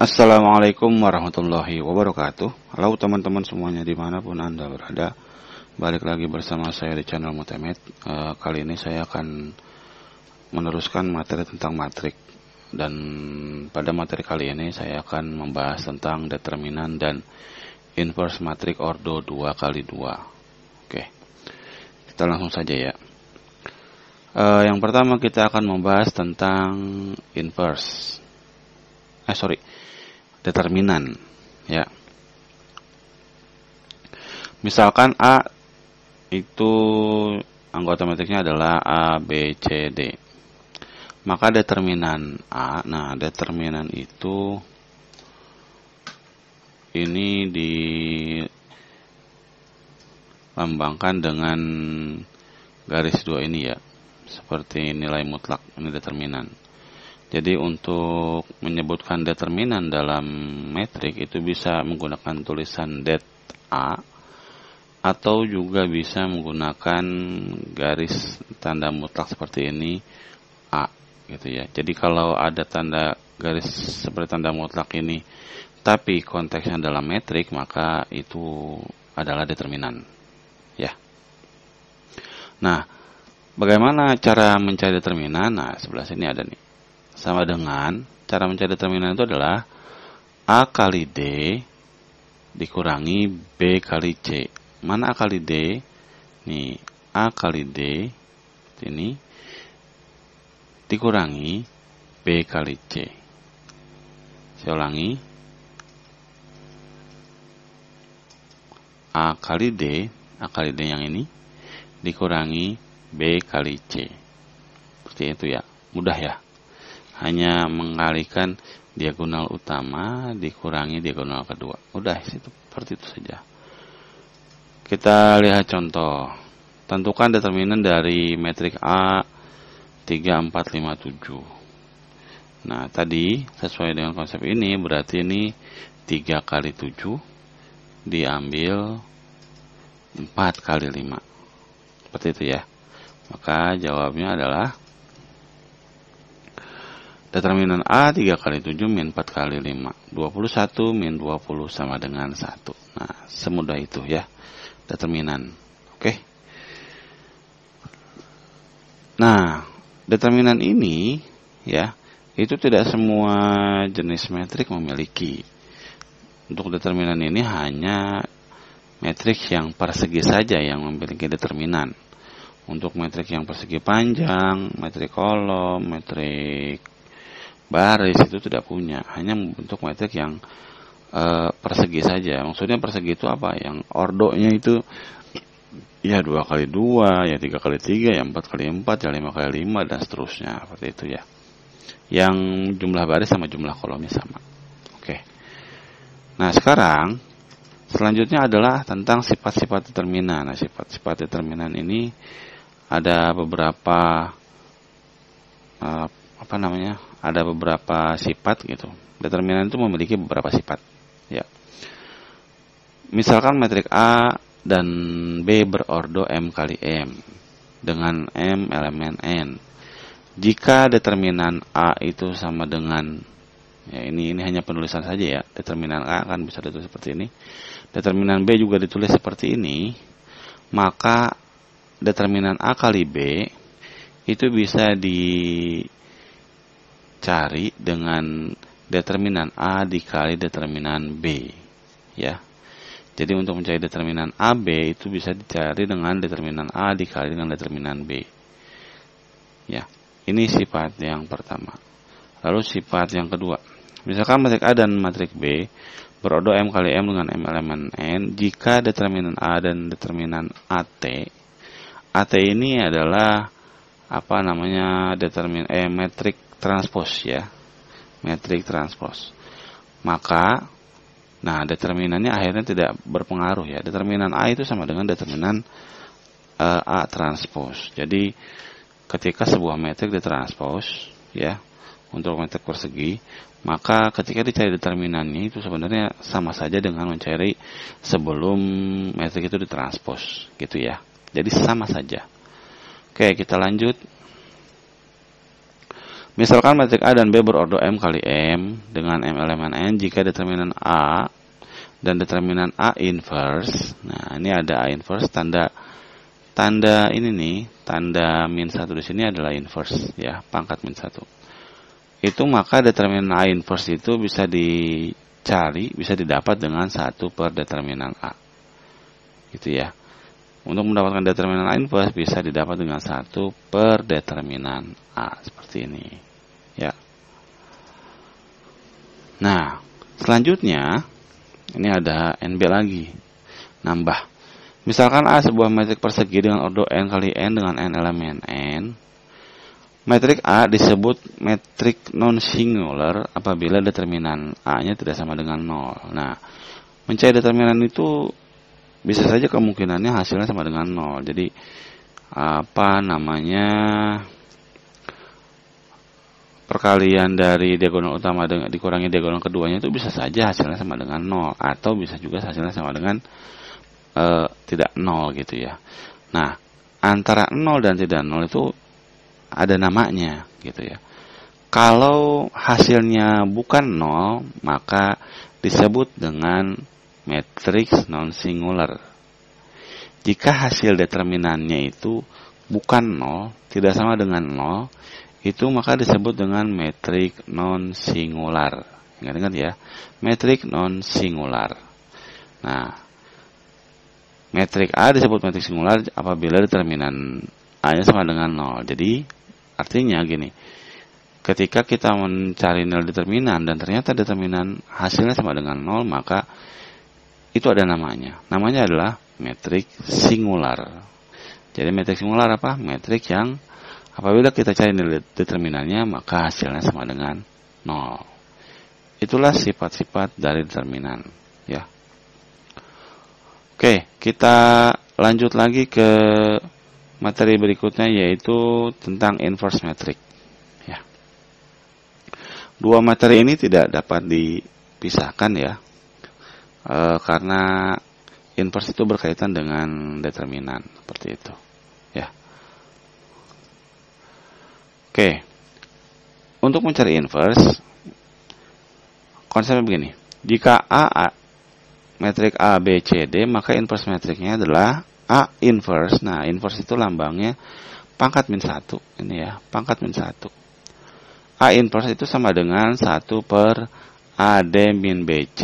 Assalamualaikum warahmatullahi wabarakatuh. Halo teman-teman semuanya dimanapun Anda berada. Balik lagi bersama saya di channel Mutemed. Kali ini saya akan meneruskan materi tentang matrik. Dan pada materi kali ini saya akan membahas tentang determinan dan inverse matrik ordo 2x2. Oke, kita langsung saja ya. Yang pertama kita akan membahas tentang inverse. Determinan ya. Misalkan A itu anggota matriknya adalah A, B, C, D. Maka determinan A, nah determinan itu ini dilambangkan dengan garis 2 ini ya. Seperti nilai mutlak, ini determinan. Jadi untuk menyebutkan determinan dalam metrik itu bisa menggunakan tulisan det A atau juga bisa menggunakan garis tanda mutlak seperti ini A gitu ya. Jadi kalau ada tanda garis seperti tanda mutlak ini tapi konteksnya dalam metrik, maka itu adalah determinan ya. Nah, bagaimana cara mencari determinan? Nah, sebelah sini ada nih. Sama dengan cara mencari determinan itu adalah A kali D dikurangi B kali C. Mana A kali D? Nih, A kali D ini dikurangi B kali C. Saya ulangi. A kali D yang ini dikurangi B kali C. Seperti itu ya. Mudah ya. Hanya mengalihkan diagonal utama dikurangi diagonal kedua. Udah, seperti itu saja. Kita lihat contoh. Tentukan determinan dari metrik A 3, 4, 5, 7. Nah, tadi sesuai dengan konsep ini berarti ini 3 kali 7 diambil 4 kali 5. Seperti itu ya. Maka jawabnya adalah determinan A 3 kali 7 min 4 kali 5. 21 min 20 sama dengan 1. Nah, semudah itu ya. Determinan. Oke. Nah, determinan ini ya, itu tidak semua jenis metrik memiliki. Untuk determinan ini hanya metrik yang persegi saja yang memiliki determinan. Untuk metrik yang persegi panjang, metrik kolom, metrik baris itu tidak punya, hanya membentuk metrik yang persegi saja. Maksudnya persegi itu apa? Yang ordonya itu ya 2 kali 2, ya 3 kali 3, ya 4 kali 4, ya 5 kali 5 dan seterusnya, seperti itu ya. Yang jumlah baris sama jumlah kolomnya sama. Oke. Nah, sekarang selanjutnya adalah tentang sifat-sifat determinan. Nah, sifat-sifat determinan ini ada beberapa ada beberapa sifat gitu. Determinan itu memiliki beberapa sifat ya. Misalkan metrik A dan B berordo M kali M dengan M elemen N. Jika determinan A itu sama dengan ya, ini hanya penulisan saja ya. Determinan A kan bisa ditulis seperti ini. Determinan B juga ditulis seperti ini. Maka determinan A kali B itu bisa dicari dengan determinan A dikali determinan B ya. Jadi untuk mencari determinan AB itu bisa dicari dengan determinan A dikali dengan determinan B ya. Ini sifat yang pertama. Lalu sifat yang kedua, misalkan matrik A dan matrik B berordo M kali M dengan M elemen N, jika determinan A dan determinan AT ini adalah metrik transpos ya. Metrik transpos. Maka determinannya akhirnya tidak berpengaruh ya. Determinan A itu sama dengan determinan A transpos. Jadi ketika sebuah metrik ditranspos ya untuk metrik persegi, maka ketika dicari determinannya itu sebenarnya sama saja dengan mencari sebelum metrik itu ditranspos gitu ya. Jadi sama saja. Oke, kita lanjut. Misalkan metrik A dan B berordo M kali M dengan M elemen N jika determinan A dan determinan A inverse. Nah, ini ada A inverse, tanda ini nih, tanda min 1 di sini adalah inverse ya, pangkat min 1. Itu maka determinan A inverse itu bisa dicari, bisa didapat dengan 1 per determinan A. Gitu ya. Untuk mendapatkan determinan A inverse bisa didapat dengan 1 per determinan A, seperti ini. Ya. Nah, selanjutnya ini ada NB lagi. Nambah. Misalkan A sebuah metrik persegi dengan ordo N kali N dengan N elemen N. Metrik A disebut metrik non-singular apabila determinan A-nya tidak sama dengan 0. Nah, mencari determinan itu bisa saja kemungkinannya hasilnya sama dengan 0. Jadi perkalian dari diagonal utama dengan dikurangi diagonal keduanya itu bisa saja hasilnya sama dengan 0, atau bisa juga hasilnya sama dengan tidak 0 gitu ya. Nah, antara 0 dan tidak 0 itu ada namanya gitu ya. Kalau hasilnya bukan 0, maka disebut dengan matriks non-singular. Jika hasil determinannya itu bukan 0, tidak sama dengan 0, itu maka disebut dengan metrik non-singular. Ingat-ingat ya, metrik non-singular. Nah, metrik A disebut metrik singular apabila determinan A-nya sama dengan 0. Jadi, artinya gini, ketika kita mencari nilai determinan dan ternyata determinan hasilnya sama dengan 0, maka itu ada namanya. Namanya adalah metrik singular. Jadi metrik singular apa? Metrik yang apabila kita cari nilai determinannya maka hasilnya sama dengan 0. Itulah sifat-sifat dari determinan, ya. Oke, kita lanjut lagi ke materi berikutnya, yaitu tentang inverse metrik, ya. Dua materi ini tidak dapat dipisahkan ya. Karena inverse itu berkaitan dengan determinan, seperti itu ya. Oke, untuk mencari inverse konsepnya begini, jika metrik A, B, C, D, maka inverse metriknya adalah A inverse. Nah, inverse itu lambangnya pangkat min 1, ini ya, pangkat min 1. A inverse itu sama dengan 1 per AD min BC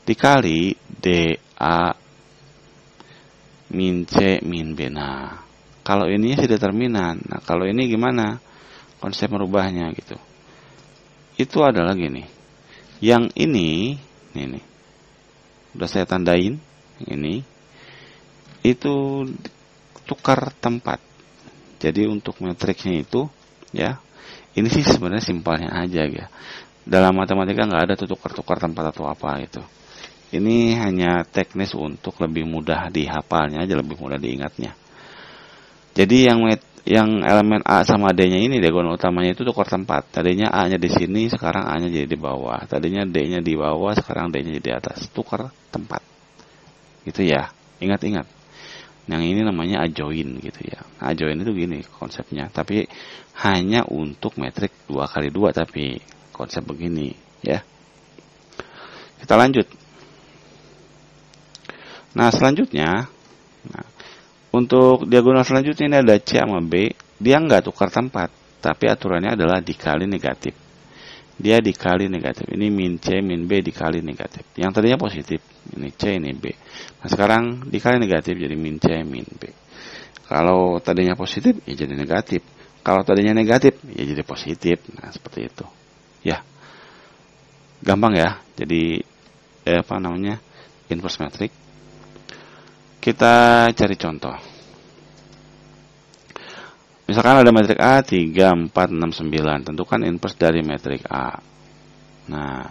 dikali DA min C min B. Nah, kalau ini sih determinan. Nah, kalau ini gimana konsep merubahnya gitu? Itu adalah gini. Yang ini udah saya tandain, ini itu tukar tempat. Jadi untuk matriksnya itu ya, ini sih sebenarnya simpelnya aja ya. Dalam matematika nggak ada tuh tukar-tukar tempat atau apa gitu. Ini hanya teknis untuk lebih mudah dihafalnya aja, lebih mudah diingatnya. Jadi yang elemen A sama D-nya ini diagonal utamanya itu tukar tempat. Tadinya A-nya di sini, sekarang A-nya jadi di bawah. Tadinya D-nya di bawah, sekarang D-nya jadi di atas. Tukar tempat. Gitu ya. Ingat-ingat. Yang ini namanya adjoin gitu ya. Nah, adjoin itu gini konsepnya, tapi hanya untuk metrik 2x2, tapi konsep begini ya. Kita lanjut. Nah, selanjutnya, untuk diagonal selanjutnya ini ada C sama B. Dia nggak tukar tempat, tapi aturannya adalah dikali negatif. Dia dikali negatif. Ini min C min B dikali negatif. Yang tadinya positif, ini C ini B. Nah, sekarang dikali negatif jadi min C min B. Kalau tadinya positif, ya jadi negatif. Kalau tadinya negatif, ya jadi positif. Nah, seperti itu. Ya, gampang ya. Jadi inverse metrik. Kita cari contoh. Misalkan ada metrik A 3, 4, 6, 9. Tentukan inverse dari metrik A. Nah,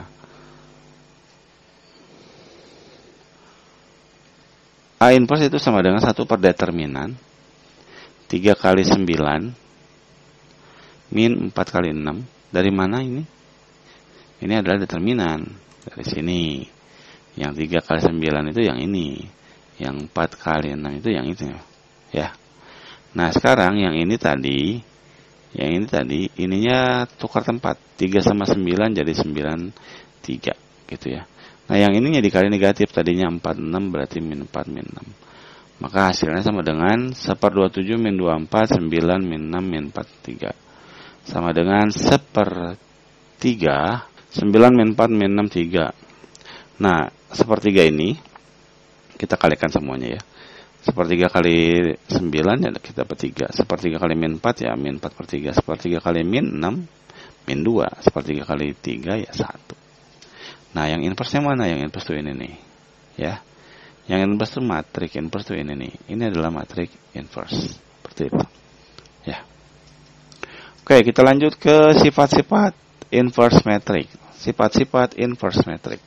A inverse itu sama dengan 1 per determinan 3 kali 9 min 4 kali 6. Dari mana ini? Ini adalah determinan. Dari sini. Yang 3 kali 9 itu yang ini. Yang 4 kali 6 itu yang itu ya. Nah, sekarang yang ini tadi Yang ini tadi, ininya tukar tempat. 3 sama 9 jadi 93 gitu ya. Nah yang ininya dikali negatif, tadinya 46 berarti min 4 min 6. Maka hasilnya sama dengan 1/27 min 24, 9 min 6 min 43. Sama dengan 1/3, 9 min 4 min 6, 3. Nah 1/3 ini kita kalikan semuanya ya. 1/3 kali 9 ya kita dapat 3. 1/3 kali min 4 ya min 4/3. 1/3 kali min 6 min 2. 1/3 kali 3 ya 1. Nah yang inversnya mana? Yang inverse tuh ini nih ya. Yang inverse tuh matrik inverse tuh ini nih. Ini adalah matrik inverse. Seperti itu ya. Oke, kita lanjut ke sifat-sifat inverse metrik. Sifat-sifat inverse metrik.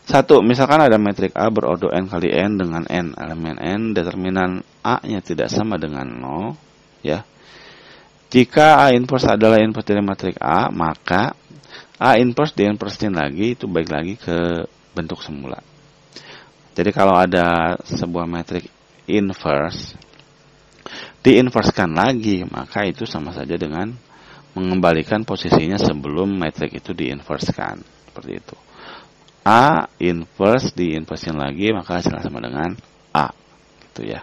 1. Misalkan ada metrik A berordo n kali n dengan n elemen n, determinan A-nya tidak sama dengan 0, ya. Jika A inverse adalah inverse dari matrik A, maka A inverse di-inversein lagi, itu balik lagi ke bentuk semula. Jadi kalau ada sebuah metrik inverse, di-inversekan lagi, maka itu sama saja dengan mengembalikan posisinya sebelum metrik itu di-inversekan. Seperti itu. A inverse di-inversein lagi, maka hasilnya sama dengan A. Gitu ya.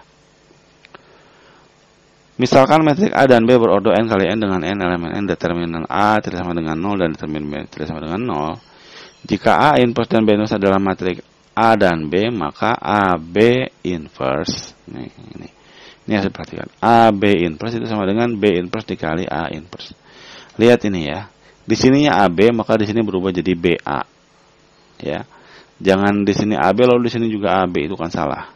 Misalkan metrik A dan B berordo n kali n dengan n elemen n, determinan A tidak sama dengan 0 dan determinan B tidak sama dengan 0. Jika A inverse dan B inverse adalah matrik A dan B, maka AB inverse. Ini harus diperhatikan. AB inverse itu sama dengan B inverse dikali A inverse. Lihat ini ya. Di sininya AB, maka di sini berubah jadi BA. Ya. Jangan di sini AB lalu di sini juga AB, itu kan salah.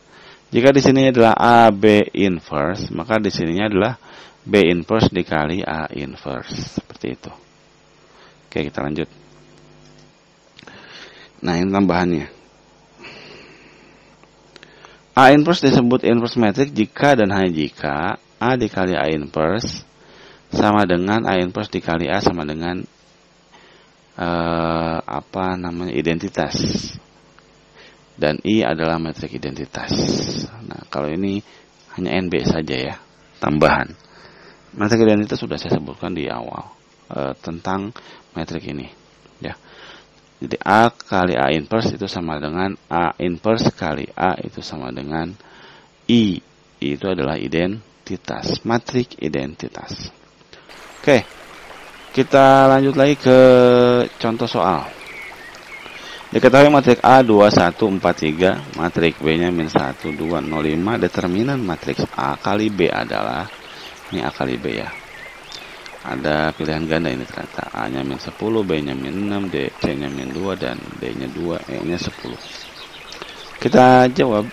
Jika di sini adalah AB inverse, maka di sininya adalah B inverse dikali A inverse. Seperti itu. Oke, kita lanjut. Nah, ini tambahannya. A inverse disebut inverse metrik jika dan hanya jika A dikali A inverse sama dengan A inverse dikali A sama dengan identitas. Dan I adalah metrik identitas. Nah, kalau ini hanya NB saja ya, tambahan. Metrik identitas sudah saya sebutkan di awal tentang metrik ini, ya. Jadi A kali A inverse itu sama dengan A inverse kali A itu sama dengan I. I itu adalah identitas, matrik identitas. Oke, kita lanjut lagi ke contoh soal. Diketahui matrik A 2, 1, 4, 3, matrik B-nya min 1, 2, 0, 5, determinan matriks A kali B adalah, ini A kali B ya. Ada pilihan ganda ini ternyata. A-nya min 10, B-nya min 6, C-nya min 2, dan D-nya 2, E-nya 10. Kita jawab.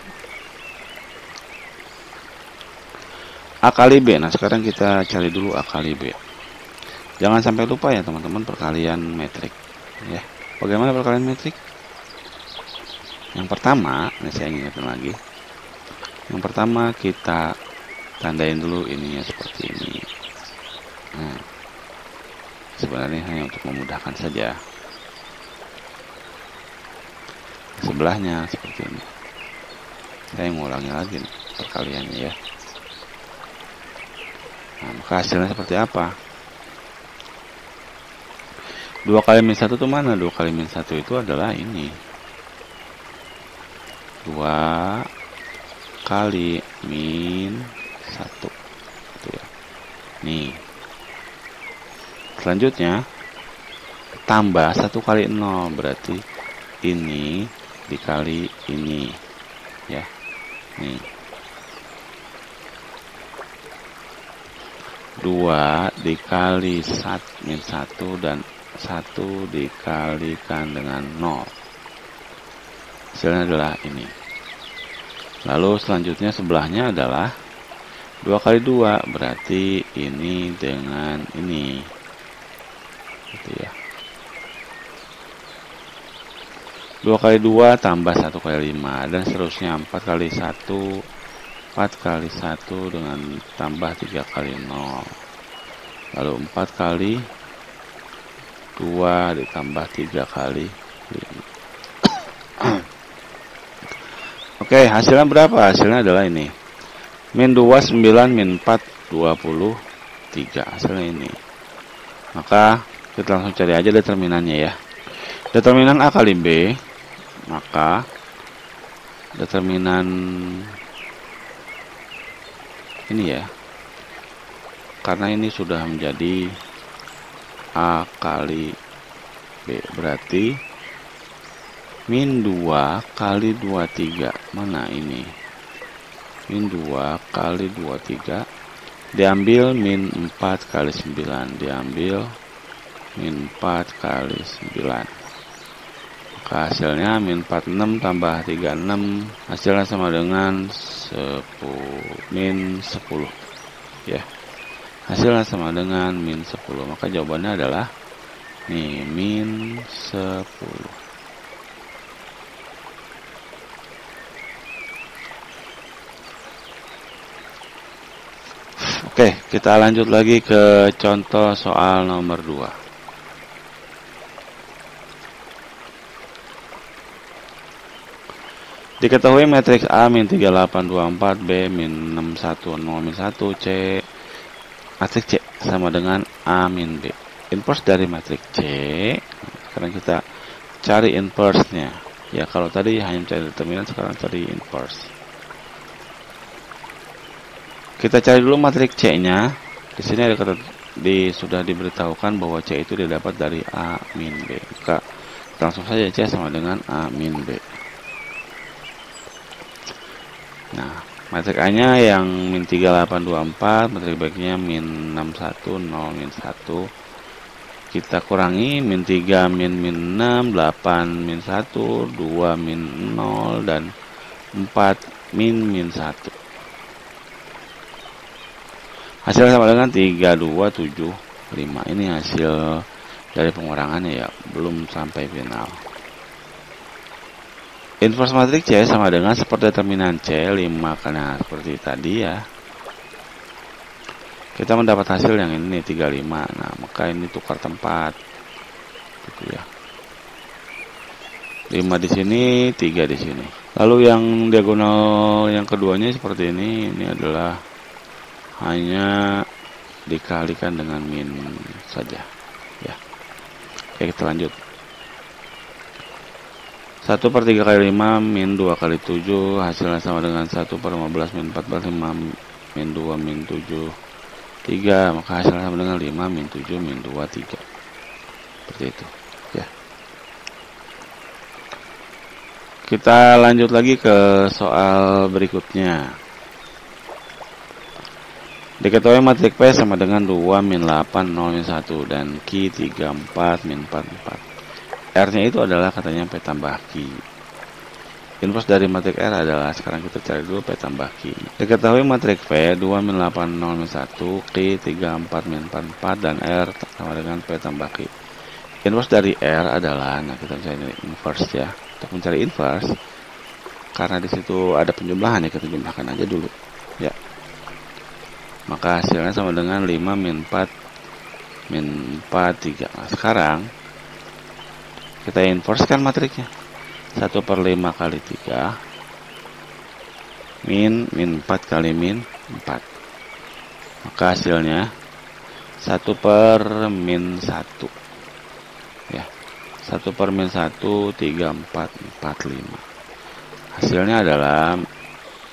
A kali B. Nah, sekarang kita cari dulu A kali B. Jangan sampai lupa ya teman-teman perkalian metrik. Ya. Bagaimana perkalian metrik? Yang pertama, ini saya ingatkan lagi. Yang pertama kita tandain dulu ininya seperti ini. Nah, sebenarnya hanya untuk memudahkan saja. Sebelahnya seperti ini. Saya ngulangi lagi nih, perkaliannya ya. Nah, maka hasilnya seperti apa? 2 kali min 1 itu mana? 2 kali min 1 itu adalah ini. 2 kali min 1. Itu ya. Nih. Selanjutnya tambah 1 kali 0 berarti ini dikali ini. Ya. Nih. 2 dikali min 1 dan 1 dikalikan dengan 0. Hasilnya adalah ini. Lalu selanjutnya sebelahnya adalah 2 kali 2 berarti ini dengan ini. Gitu ya. 2 kali 2 tambah 1 kali 5 dan seterusnya 4 kali 1 4 kali 1 dengan tambah 3 kali 0. Lalu 4 kali 2 ditambah 3 kali 5. Oke, hasilnya berapa? Hasilnya adalah ini. Min 2, 9, min 4, 23. 3. Hasilnya ini. Maka kita langsung cari aja determinannya ya. Determinan A kali B, maka determinan ini ya, karena ini sudah menjadi A kali B, berarti min 2 kali 23. Mana ini? Min 2 kali 23 diambil min 4 kali 9, diambil min 4 kali 9. Maka hasilnya min 46 tambah 36, hasilnya sama dengan min 10 ya. Hasilnya sama dengan min 10. Maka jawabannya adalah nih, min 10. Oke, kita lanjut lagi ke contoh soal nomor 2. Diketahui matriks A min 3824, B min 61, 0 min 1, C matriks C sama dengan A min B. Inverse dari matriks C, sekarang kita cari inverse-nya. Ya, kalau tadi hanya cari determinan, sekarang cari inverse. Kita cari dulu matriks C-nya. Di sini ada kata sudah diberitahukan bahwa C itu didapat dari A min B. Maka langsung saja C sama dengan A min B. Nah, matriks A-nya yang min 3824, matriks B-nya min 61, 0 min 1. Kita kurangi min 3 min 6, 8 min 1, 2 min 0, dan 4 min 1. Hasilnya sama dengan 3, 2, 7, 5. Ini hasil dari pengurangannya ya, belum sampai final. Inverse matriks C sama dengan seperti determinan C, 5, karena seperti tadi ya. Kita mendapat hasil yang ini 35. Nah, maka ini tukar tempat. Gitu ya. 5 di sini, 3 di sini. Lalu yang diagonal yang keduanya seperti ini adalah hanya dikalikan dengan min saja ya. Oke, kita lanjut. 1/3 kali 5 min 2 kali 7, hasilnya sama dengan 1/15 min 14, 5 min 2 min 7, 3. Maka hasilnya sama dengan 5 min 7 min 2, 3. Seperti itu ya. Kita lanjut lagi ke soal berikutnya. Diketahui matriks P sama dengan 2 min 8, 0 min 1, dan Q 3, 4 min 4, 4. R-nya itu adalah katanya P tambah Q. Inverse dari matriks R adalah, sekarang kita cari dulu P tambah Q. Diketahui matriks P 2 min 8, 0 min 1, Q 3, 4 min 4, 4, dan R sama dengan P tambah Q. Inverse dari R adalah, nah kita cari inverse ya. Untuk mencari inverse, karena di situ ada penjumlahan ya, kita jumlahkan aja dulu ya. Maka hasilnya sama dengan 5 min 4 min 4, 3. Nah, sekarang kita inverse kan matriksnya. 1/5 kali 3 min 4 kali min 4. Maka hasilnya 1/min 1 ya. 1/min 1, 3, 4, 4, 5. Hasilnya adalah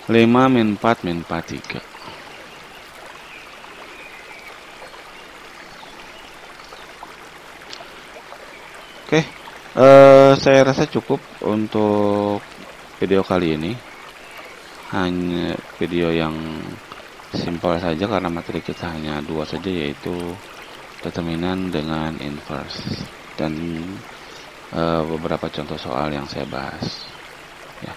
5 min 4 min 4, 3. Oke, saya rasa cukup untuk video kali ini. Hanya video yang simpel saja karena materi kita hanya 2 saja, yaitu determinan dengan inverse dan beberapa contoh soal yang saya bahas. Ya.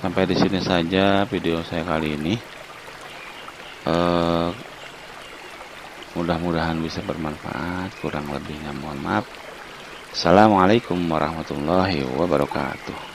Sampai di sini saja video saya kali ini. Mudah-mudahan bisa bermanfaat. Kurang lebihnya mohon maaf. Assalamualaikum warahmatullahi wabarakatuh.